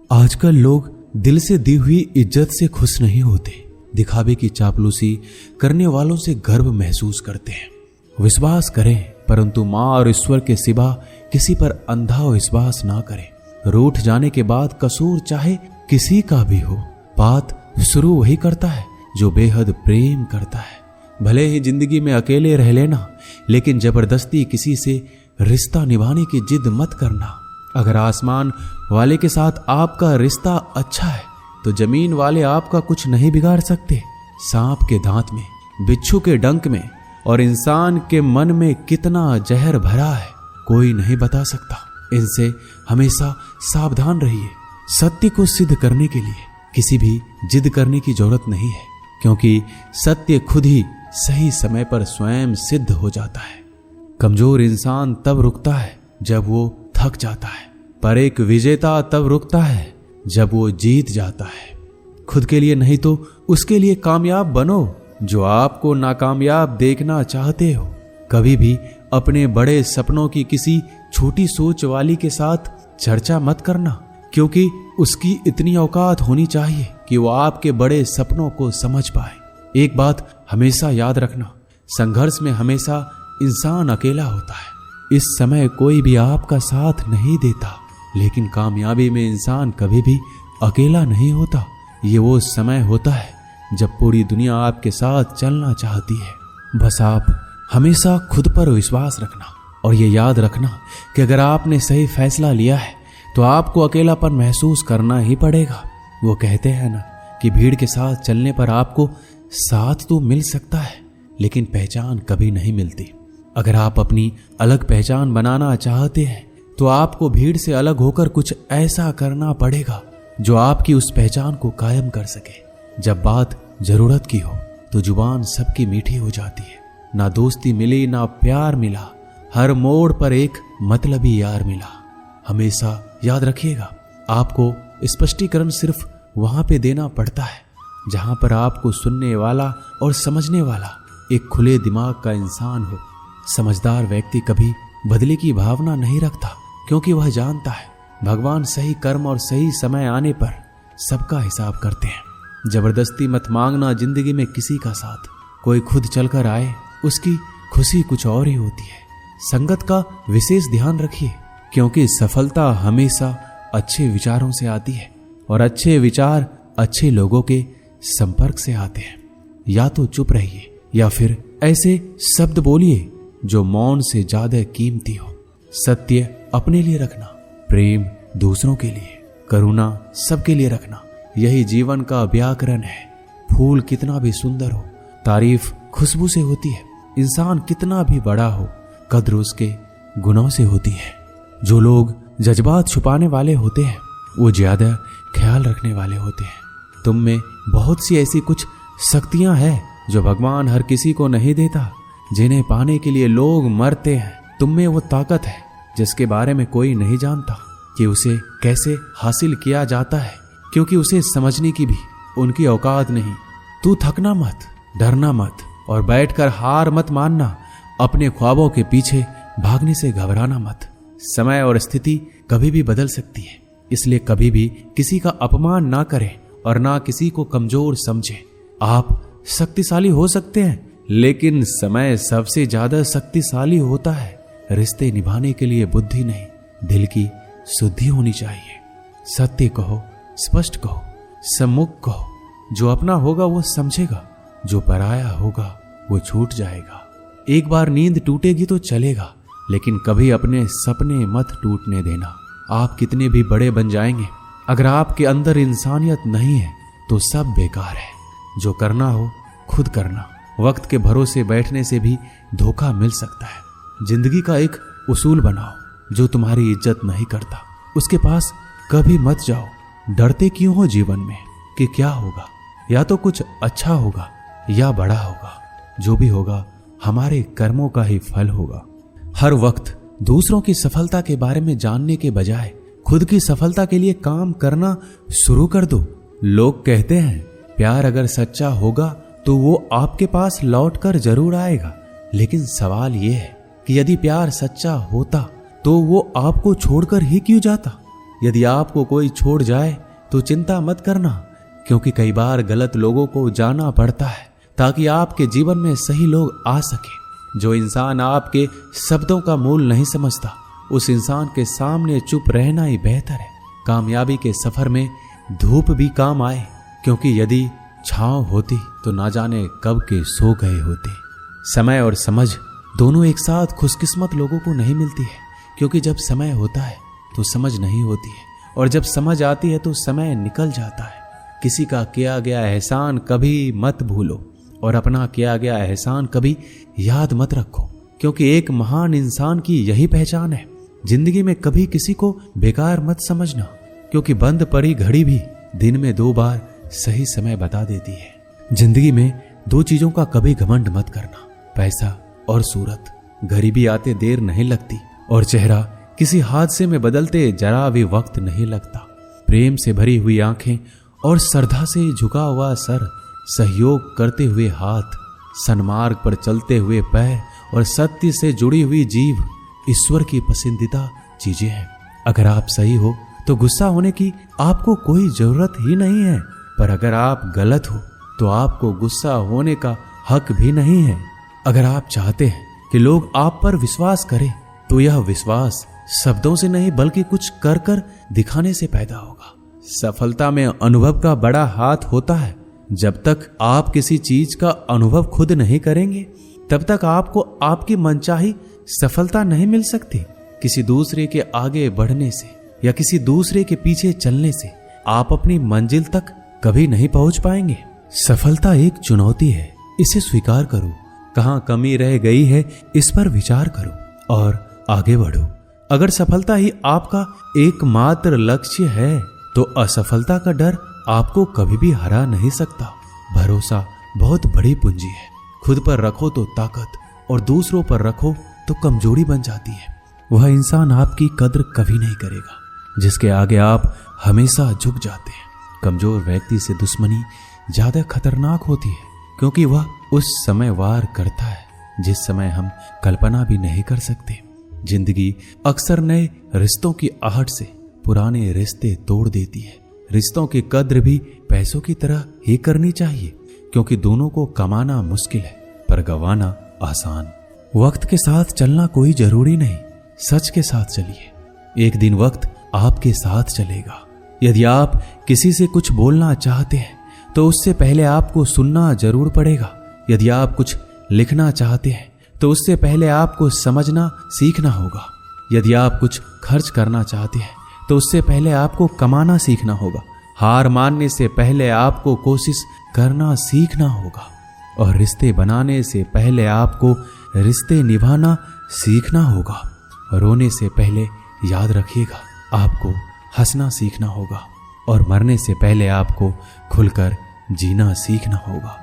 आजकल लोग दिल से दी हुई इज्जत से खुश नहीं होते, दिखावे की चापलूसी करने वालों से गर्व महसूस करते हैं। विश्वास करें, परंतु मां और ईश्वर के सिवा किसी पर अंधा विश्वास ना करें। रूठ जाने के बाद कसूर चाहे किसी का भी हो, बात शुरू वही करता है जो बेहद प्रेम करता है। भले ही जिंदगी में अकेले रह लेना, लेकिन जबरदस्ती किसी से रिश्ता निभाने की जिद मत करना। अगर आसमान वाले के साथ आपका रिश्ता अच्छा है तो जमीन वाले आपका कुछ नहीं बिगाड़ सकते। सांप के दांत में, बिच्छू के डंक में और इंसान के मन में कितना जहर भरा है कोई नहीं बता सकता। इनसे हमेशा सावधान रहिए। सत्य को सिद्ध करने के लिए किसी भी जिद करने की जरूरत नहीं है, क्योंकि सत्य खुद ही सही समय पर स्वयं सिद्ध हो जाता है। कमजोर इंसान तब रुकता है जब वो थक जाता है, पर एक विजेता तब रुकता है जब वो जीत जाता है। खुद के लिए नहीं तो उसके लिए कामयाब बनो जो आपको नाकामयाब देखना चाहते हो। कभी भी अपने बड़े सपनों की किसी छोटी सोच वाली के साथ चर्चा मत करना, क्योंकि उसकी इतनी औकात होनी चाहिए कि वो आपके बड़े सपनों को समझ पाए। एक बात हमेशा याद रखना, संघर्ष में हमेशा इंसान अकेला होता है। इस समय कोई भी आपका साथ नहीं देता, लेकिन कामयाबी में इंसान कभी भी अकेला नहीं होता। ये वो समय होता है जब पूरी दुनिया आपके साथ चलना चाहती है। बस आप हमेशा खुद पर विश्वास रखना और ये याद रखना कि अगर आपने सही फैसला लिया है तो आपको अकेलापन महसूस करना ही पड़ेगा। वो कहते हैं ना कि भीड़ के साथ चलने पर आपको साथ तो मिल सकता है, लेकिन पहचान कभी नहीं मिलती। अगर आप अपनी अलग पहचान बनाना चाहते हैं तो आपको भीड़ से अलग होकर कुछ ऐसा करना पड़ेगा जो आपकी उस पहचान को कायम कर सके। जब बात जरूरत की हो तो जुबान सबकी मीठी हो जाती है। ना दोस्ती मिली ना प्यार मिला, हर मोड़ पर एक मतलबी यार मिला। हमेशा याद रखिएगा, आपको स्पष्टीकरण सिर्फ वहां पे देना पड़ता है जहां पर आपको सुनने वाला और समझने वाला एक खुले दिमाग का इंसान हो। समझदार व्यक्ति कभी बदले की भावना नहीं रखता, क्योंकि वह जानता है भगवान सही कर्म और सही समय आने पर सबका हिसाब करते हैं। जबरदस्ती मत मांगना जिंदगी में किसी का साथ। कोई खुद चलकर आए, उसकी खुशी कुछ और ही होती है। संगत का विशेष ध्यान रखिए, क्योंकि सफलता हमेशा अच्छे विचारों से आती है और अच्छे विचार अच्छे लोगों के संपर्क से आते हैं। या तो चुप रहिए या फिर ऐसे शब्द बोलिए जो मौन से ज्यादा कीमती हो। सत्य अपने लिए रखना, प्रेम दूसरों के लिए, करुणा सबके लिए रखना, यही जीवन का व्याकरण है। फूल कितना भी सुंदर हो, तारीफ खुशबू से होती है। इंसान कितना भी बड़ा हो, कद्र उसके गुणों से होती है। जो लोग जज्बात छुपाने वाले होते हैं वो ज्यादा ख्याल रखने वाले होते हैं। तुम में बहुत सी ऐसी कुछ शक्तियां हैं जो भगवान हर किसी को नहीं देता, जिन्हें पाने के लिए लोग मरते हैं। तुम में वो ताकत है जिसके बारे में कोई नहीं जानता कि उसे कैसे हासिल किया जाता है, क्योंकि उसे समझने की भी उनकी औकात नहीं। तू थकना मत, डरना मत और बैठकर हार मत मानना। अपने ख्वाबों के पीछे भागने से घबराना मत। समय और स्थिति कभी भी बदल सकती है, इसलिए कभी भी किसी का अपमान ना करें और ना किसी को कमजोर समझें। आप शक्तिशाली हो सकते हैं, लेकिन समय सबसे ज्यादा शक्तिशाली होता है। रिश्ते निभाने के लिए बुद्धि नहीं, दिल की शुद्धि होनी चाहिए। सत्य कहो, स्पष्ट कहो, सम्मुख कहो। जो अपना होगा वो समझेगा, जो पराया होगा वो छूट जाएगा। एक बार नींद टूटेगी तो चलेगा, लेकिन कभी अपने सपने मत टूटने देना। आप कितने भी बड़े बन जाएंगे, अगर आपके अंदर इंसानियत नहीं है तो सब बेकार है। जो करना हो खुद करना। वक्त के भरोसे बैठने से भी धोखा मिल सकता है। जिंदगी का एक उसूल बनाओ, जो तुम्हारी इज्जत नहीं करता उसके पास कभी मत जाओ। डरते क्यों हो जीवन में कि क्या होगा? या तो कुछ अच्छा होगा या बड़ा होगा। जो भी होगा हमारे कर्मों का ही फल होगा। हर वक्त दूसरों की सफलता के बारे में जानने के बजाय खुद की सफलता के लिए काम करना शुरू कर दो। लोग कहते हैं प्यार अगर सच्चा होगा तो वो आपके पास लौट कर जरूर आएगा, लेकिन सवाल यह है कि यदि प्यार सच्चा होता तो वो आपको छोड़कर ही क्यों जाता? यदि आपको कोई छोड़ जाए तो चिंता मत करना, क्योंकि कई बार गलत लोगों को जाना पड़ता है ताकि आपके जीवन में सही लोग आ सके। जो इंसान आपके शब्दों का मूल नहीं समझता, उस इंसान के सामने चुप रहना ही बेहतर है। कामयाबी के सफर में धूप भी काम आए, क्योंकि यदि छांव होती तो ना जाने कब के सो गए होते। समय और समझ दोनों एक साथ खुशकिस्मत लोगों को नहीं मिलती है, क्योंकि जब समय होता है तो समझ नहीं होती है, और जब समझ आती है तो समय निकल जाता है। किसी का किया गया एहसान कभी मत भूलो और अपना किया गया एहसान कभी याद मत रखो, क्योंकि एक महान इंसान की यही पहचान है। जिंदगी में कभी किसी को बेकार मत समझना, क्योंकि बंद पड़ी घड़ी भी दिन में 2 बार सही समय बता देती है। जिंदगी में 2 चीजों का कभी घमंड मत करना, पैसा और सूरत। गरीबी आते देर नहीं लगती और चेहरा किसी हादसे में बदलते जरा भी वक्त नहीं लगता। प्रेम से भरी हुई आंखें और श्रद्धा से झुका हुआ सर, सहयोग करते हुए हाथ, सन्मार्ग पर चलते हुए पैर और सत्य से जुड़ी हुई जीभ ईश्वर की पसंदीदा चीजें हैं। अगर आप सही हो तो गुस्सा होने की आपको कोई जरूरत ही नहीं है, पर अगर आप गलत हो तो आपको गुस्सा होने का हक भी नहीं है। अगर आप चाहते हैं कि लोग आप पर विश्वास करें तो यह विश्वास शब्दों से नहीं बल्कि कुछ कर कर दिखाने से पैदा होगा। सफलता में अनुभव का बड़ा हाथ होता है। जब तक आप किसी चीज का अनुभव खुद नहीं करेंगे तब तक आपको आपकी मनचाही सफलता नहीं मिल सकती। किसी दूसरे के आगे बढ़ने से या किसी दूसरे के पीछे चलने से आप अपनी मंजिल तक कभी नहीं पहुंच पाएंगे। सफलता एक चुनौती है, इसे स्वीकार करो। कहां कमी रह गई है इस पर विचार करो और आगे बढ़ो। अगर सफलता ही आपका एकमात्र लक्ष्य है तो असफलता का डर आपको कभी भी हरा नहीं सकता। भरोसा बहुत बड़ी पूंजी है। खुद पर रखो तो ताकत और दूसरों पर रखो तो कमजोरी बन जाती है। वह इंसान आपकी कद्र कभी नहीं करेगा जिसके आगे आप हमेशा झुक जाते हैं। कमजोर व्यक्ति से दुश्मनी ज्यादा खतरनाक होती है, क्योंकि वह उस समय वार करता है जिस समय हम कल्पना भी नहीं कर सकते। जिंदगी अक्सर नए रिश्तों की आहट से पुराने रिश्ते तोड़ देती है। रिश्तों की कद्र भी पैसों की तरह ही करनी चाहिए, क्योंकि दोनों को कमाना मुश्किल है पर गंवाना आसान। वक्त के साथ चलना कोई जरूरी नहीं, सच के साथ चलिए। एक दिन वक्त आपके साथ चलेगा। यदि आप किसी से कुछ बोलना चाहते हैं तो उससे पहले आपको सुनना जरूर पड़ेगा। यदि आप कुछ लिखना चाहते हैं तो उससे पहले आपको समझना सीखना होगा। यदि आप कुछ खर्च करना चाहते हैं तो उससे पहले आपको कमाना सीखना होगा। हार मानने से पहले आपको कोशिश करना सीखना होगा और रिश्ते बनाने से पहले आपको रिश्ते निभाना सीखना होगा। रोने से पहले याद रखिएगा आपको हंसना सीखना होगा और मरने से पहले आपको खुलकर जीना सीखना होगा।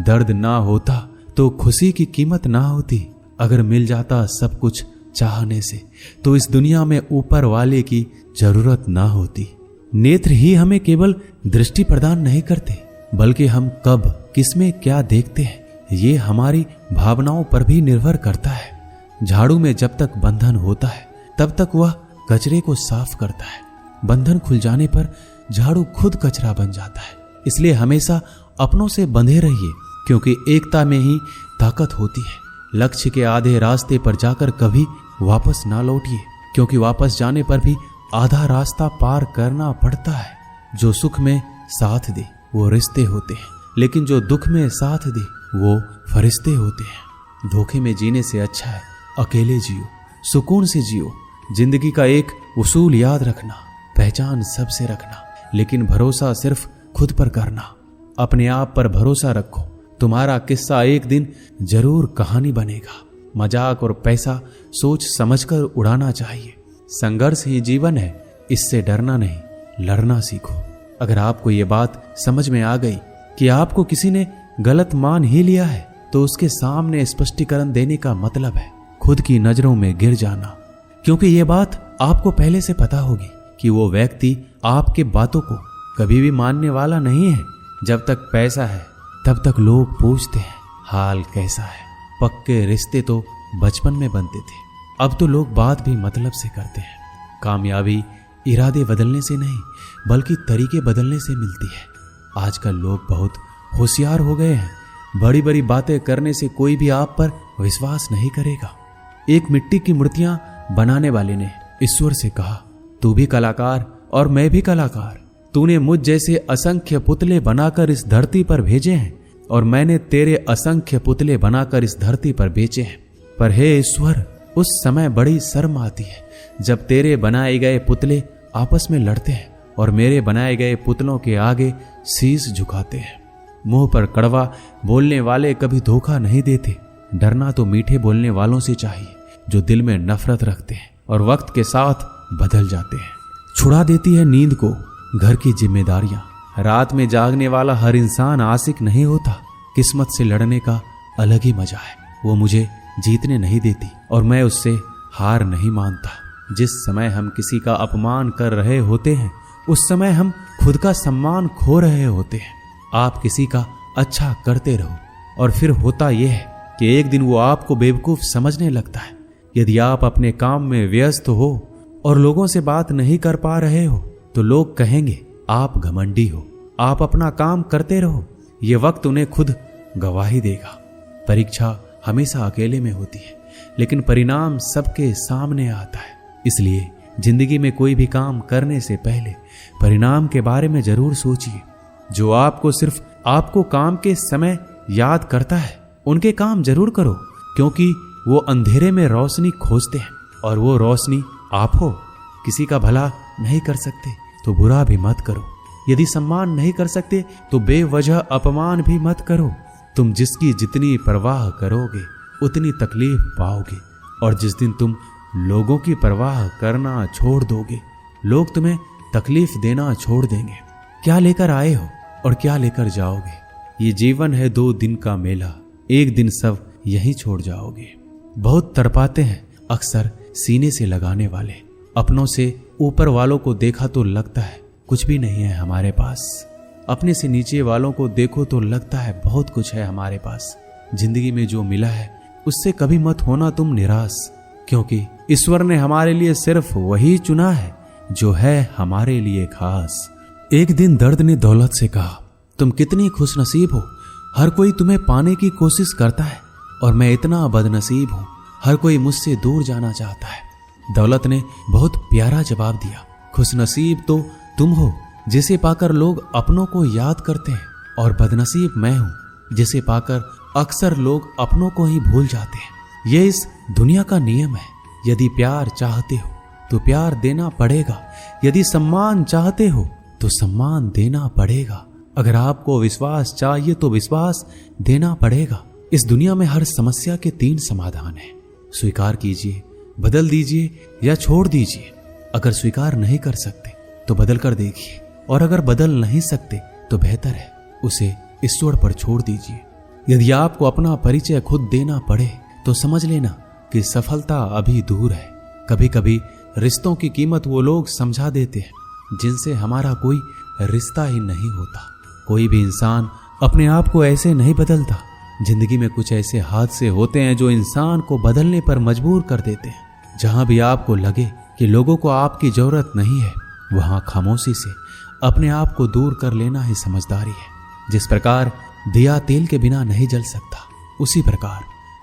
दर्द ना होता तो खुशी की कीमत ना होती। अगर मिल जाता सब कुछ चाहने से तो इस दुनिया में ऊपर वाले की जरूरत ना होती। नेत्र ही हमें केवल दृष्टि प्रदान नहीं करते, बल्कि हम कब किसमें क्या देखते हैं ये हमारी भावनाओं पर भी निर्भर करता है। झाड़ू में जब तक बंधन होता है तब तक वह कचरे को साफ करता है। बंधन खुल जाने पर झाड़ू खुद कचरा बन जाता है। इसलिए हमेशा अपनों से बंधे रहिए, क्योंकि एकता में ही ताकत होती है। लक्ष्य के आधे रास्ते पर जाकर कभी वापस ना लौटिए, क्योंकि वापस जाने पर भी आधा रास्ता पार करना पड़ता है। जो सुख में साथ दे वो रिश्ते होते हैं, लेकिन जो दुख में साथ दे वो फरिश्ते होते हैं। धोखे में जीने से अच्छा है अकेले जियो, सुकून से जियो। जिंदगी का एक उसूल याद रखना, पहचान सबसे रखना, लेकिन भरोसा सिर्फ खुद पर करना। अपने आप पर भरोसा रखो, तुम्हारा किस्सा एक दिन जरूर कहानी बनेगा। मजाक और पैसा सोच समझकर उड़ाना चाहिए। संघर्ष ही जीवन है, इससे डरना नहीं लड़ना सीखो। अगर आपको ये बात समझ में आ गई कि आपको किसी ने गलत मान ही लिया है तो उसके सामने स्पष्टीकरण देने का मतलब है खुद की नजरों में गिर जाना, क्योंकि ये बात आपको पहले से पता होगी कि वो व्यक्ति आपके बातों को कभी भी मानने वाला नहीं है। जब तक पैसा है तब तक लोग पूछते हैं हाल कैसा है। पक्के रिश्ते तो बचपन में बनते थे, अब तो लोग बात भी मतलब से करते हैं। कामयाबी इरादे बदलने से नहीं बल्कि तरीके बदलने से मिलती है। आजकल लोग बहुत होशियार हो गए हैं। बड़ी बड़ी बातें करने से कोई भी आप पर विश्वास नहीं करेगा। एक मिट्टी की मूर्तियां बनाने वाले ने ईश्वर से कहा, तू भी कलाकार और मैं भी कलाकार। तूने मुझ जैसे असंख्य पुतले बनाकर इस धरती पर भेजे हैं और मैंने तेरे असंख्य पुतले बनाकर इस धरती पर बेचे हैं। पर हे ईश्वर, उस समय बड़ी शर्म आती है जब तेरे बनाए गए पुतले आपस में लड़ते हैं और मेरे बनाए गए पुतलों के आगे शीश झुकाते हैं। मुंह पर कड़वा बोलने वाले कभी धोखा नहीं देते। डरना तो मीठे बोलने वालों से चाहिए जो दिल में नफरत रखते हैं और वक्त के साथ बदल जाते हैं। छुड़ा देती है नींद को घर की जिम्मेदारियां। रात में जागने वाला हर इंसान आशिक नहीं होता। किस्मत से लड़ने का अलग ही मजा है। वो मुझे जीतने नहीं देती और मैं उससे हार नहीं मानता। जिस समय हम किसी का अपमान कर रहे होते हैं उस समय हम खुद का सम्मान खो रहे होते हैं। आप किसी का अच्छा करते रहो और फिर होता यह है कि एक दिन वो आपको बेवकूफ समझने लगता है। यदि आप अपने काम में व्यस्त हो और लोगों से बात नहीं कर पा रहे हो तो लोग कहेंगे आप घमंडी हो। आप अपना काम करते रहो, ये वक्त उन्हें खुद गवाही देगा। परीक्षा हमेशा अकेले में होती है लेकिन परिणाम सबके सामने आता है। इसलिए जिंदगी में कोई भी काम करने से पहले परिणाम के बारे में जरूर सोचिए। जो आपको सिर्फ आपको काम के समय याद करता है उनके काम जरूर करो, क्योंकि वो अंधेरे में रोशनी खोजते हैं और वो रोशनी आप हो। किसी का भला नहीं कर सकते तो बुरा भी मत करो। यदि सम्मान नहीं कर सकते तो बेवजह अपमान भी मत करो। तुम जिसकी जितनी परवाह करोगे उतनी तकलीफ पाओगे और जिस दिन तुम लोगों की परवाह करना छोड़ दोगे लोग तुम्हें तकलीफ देना छोड़ देंगे। क्या लेकर आए हो और क्या लेकर जाओगे। ये जीवन है 2 दिन का मेला, एक दिन सब यहीं छोड़ जाओगे। बहुत तड़पाते हैं अक्सर सीने से लगाने वाले। अपनों से ऊपर वालों को देखा तो लगता है कुछ भी नहीं है हमारे पास। अपने से नीचे वालों को देखो तो लगता है बहुत कुछ है हमारे पास। जिंदगी में जो मिला है उससे कभी मत होना तुम निराश, क्योंकि ईश्वर ने हमारे लिए सिर्फ वही चुना है जो है हमारे लिए खास। एक दिन दर्द ने दौलत से कहा, तुम कितनी खुशनसीब हो, हर कोई तुम्हें पाने की कोशिश करता है और मैं इतना बदनसीब हूं, हर कोई मुझसे दूर जाना चाहता है। दौलत ने बहुत प्यारा जवाब दिया, खुशनसीब तो तुम हो जिसे पाकर लोग अपनों को याद करते हैं और बदनसीब मैं हूं जिसे पाकर अक्सर लोग अपनों को ही भूल जाते हैं। यह इस दुनिया का नियम है। यदि प्यार चाहते हो तो प्यार देना पड़ेगा, यदि सम्मान चाहते हो तो सम्मान देना पड़ेगा। अगर आपको विश्वास चाहिए तो विश्वास देना पड़ेगा। इस दुनिया में हर समस्या के 3 समाधान हैं। स्वीकार कीजिए, बदल दीजिए या छोड़ दीजिए। अगर स्वीकार नहीं कर सकते तो बदल कर देखिए और अगर बदल नहीं सकते तो बेहतर है उसे ईश्वर पर छोड़ दीजिए। यदि आपको अपना परिचय खुद देना पड़े तो समझ लेना कि सफलता अभी दूर है। कभी कभी रिश्तों की कीमत वो लोग समझा देते हैं जिनसे हमारा कोई रिश्ता ही नहीं होता। कोई भी इंसान अपने आप को ऐसे नहीं बदलता। जिंदगी में कुछ ऐसे हादसे होते हैं जो इंसान को बदलने पर मजबूर कर देते हैं। जहां भी आपको लगे कि लोगों को आपकी जरूरत नहीं है वहां खामोशी से अपने आप को दूर कर लेना ही समझदारी है। जिस प्रकार दिया तेल के बिना नहीं जल सकता, उसी प्रकार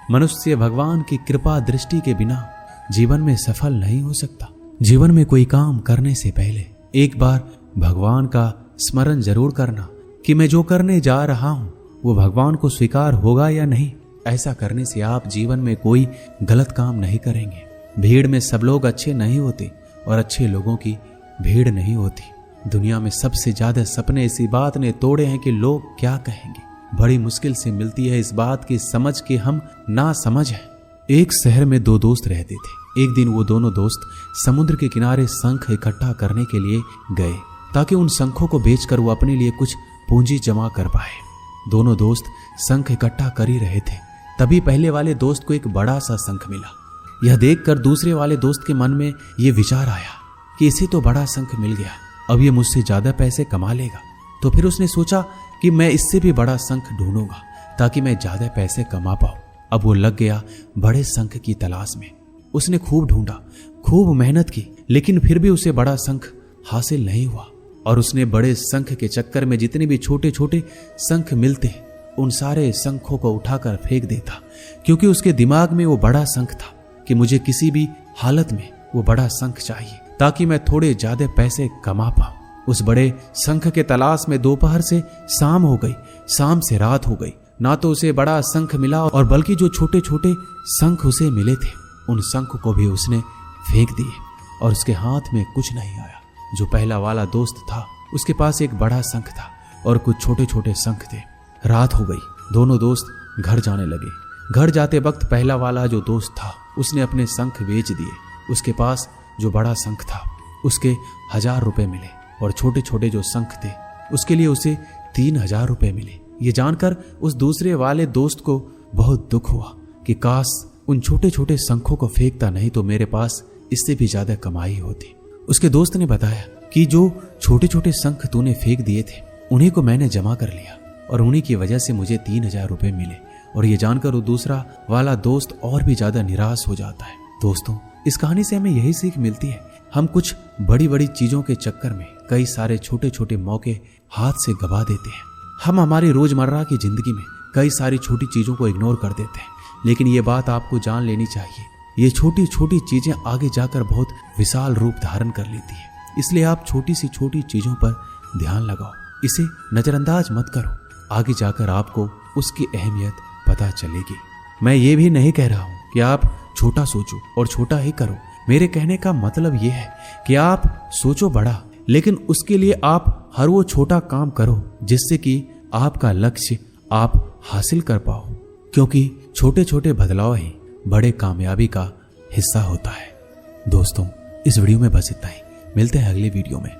मनुष्य भगवान की कृपा दृष्टि के बिना जीवन में सफल नहीं हो सकता। जीवन में कोई काम करने से पहले एक बार भगवान का स्मरण जरूर करना कि मैं जो करने जा रहा हूं वो भगवान को स्वीकार होगा या नहीं। ऐसा करने से आप जीवन में कोई गलत काम नहीं करेंगे। भीड़ में सब लोग अच्छे नहीं होते और अच्छे लोगों की भीड़ नहीं होती। दुनिया में सबसे ज्यादा सपने इसी बात ने तोड़े हैं कि लोग क्या कहेंगे। बड़ी मुश्किल से मिलती है इस बात की समझ कि हम ना समझ हैं। एक शहर में 2 दोस्त रहते थे। एक दिन वो दोनों दोस्त समुद्र के किनारे शंख इकट्ठा करने के लिए गए ताकि उन शंखों को बेचकर वो अपने लिए कुछ पूंजी जमा कर पाए। दोनों दोस्त शंख इकट्ठा कर ही रहे थे, तभी पहले वाले दोस्त को एक बड़ा सा शंख मिला। यह देखकर दूसरे वाले दोस्त के मन में यह विचार आया कि इसे तो बड़ा शंख मिल गया, अब ये मुझसे ज्यादा पैसे कमा लेगा। तो फिर उसने सोचा कि मैं इससे भी बड़ा शंख ढूंढूंगा ताकि मैं ज्यादा पैसे कमा पाऊं। अब वो लग गया बड़े शंख की तलाश में। उसने खूब ढूंढा, खूब मेहनत की, लेकिन फिर भी उसे बड़ा शंख हासिल नहीं हुआ और उसने बड़े शंख के चक्कर में जितने भी छोटे छोटे शंख मिलते उन सारे शंखों को उठाकर फेंक देता, क्योंकि उसके दिमाग में वो बड़ा शंख था कि मुझे किसी भी हालत में वो बड़ा शंख चाहिए ताकि मैं थोड़े ज्यादा पैसे कमा पाऊं। उस बड़े शंख के तलाश में दोपहर से शाम हो गई, शाम से रात हो गई, ना तो उसे बड़ा शंख मिला और बल्कि जो छोटे छोटे शंख उसे मिले थे उन शंख को भी उसने फेंक दिए और उसके हाथ में कुछ नहीं आया। जो पहला वाला दोस्त था उसके पास एक बड़ा शंख था और कुछ छोटे छोटे शंख थे। रात हो गई, दोनों दोस्त घर जाने लगे। घर जाते वक्त पहला वाला जो दोस्त था उसने अपने शंख बेच दिए। उसके पास जो बड़ा शंख था उसके 1000 रुपए मिले और छोटे छोटे जो शंख थे उसके लिए उसे 3000 रुपए मिले। ये जानकर उस दूसरे वाले दोस्त को बहुत दुख हुआ कि काश उन छोटे छोटे शंखों को फेंकता, नहीं तो मेरे पास इससे भी ज्यादा कमाई होती। उसके दोस्त ने बताया कि जो छोटे छोटे शंख तूने फेंक दिए थे उन्हीं को मैंने जमा कर लिया और उन्हीं की वजह से मुझे 3000 रुपए मिले। और ये जानकर वो दूसरा वाला दोस्त और भी ज्यादा निराश हो जाता है। दोस्तों, इस कहानी से हमें यही सीख मिलती है, हम कुछ बड़ी बड़ी चीजों के चक्कर में कई सारे छोटे छोटे मौके हाथ से गवा देते हैं। हम हमारी रोजमर्रा की जिंदगी में कई सारी छोटी चीजों को इग्नोर कर देते हैं, लेकिन ये बात आपको जान लेनी चाहिए, ये छोटी छोटी चीजें आगे जाकर बहुत विशाल रूप धारण कर लेती है। इसलिए आप छोटी सी छोटी चीजों पर ध्यान लगाओ, इसे नजरअंदाज मत करो, आगे जाकर आपको उसकी अहमियत पता चलेगी। मैं ये भी नहीं कह रहा हूं कि आप छोटा सोचो और छोटा ही करो। मेरे कहने का मतलब यह है कि आप सोचो बड़ा, लेकिन उसके लिए आप हर वो छोटा काम करो जिससे कि आपका लक्ष्य आप हासिल कर पाओ, क्योंकि छोटे छोटे बदलाव ही बड़े कामयाबी का हिस्सा होता है। दोस्तों, इस वीडियो में बस इतना ही। मिलते हैं अगले वीडियो में।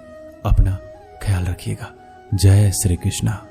अपना ख्याल रखिएगा। जय श्री कृष्णा।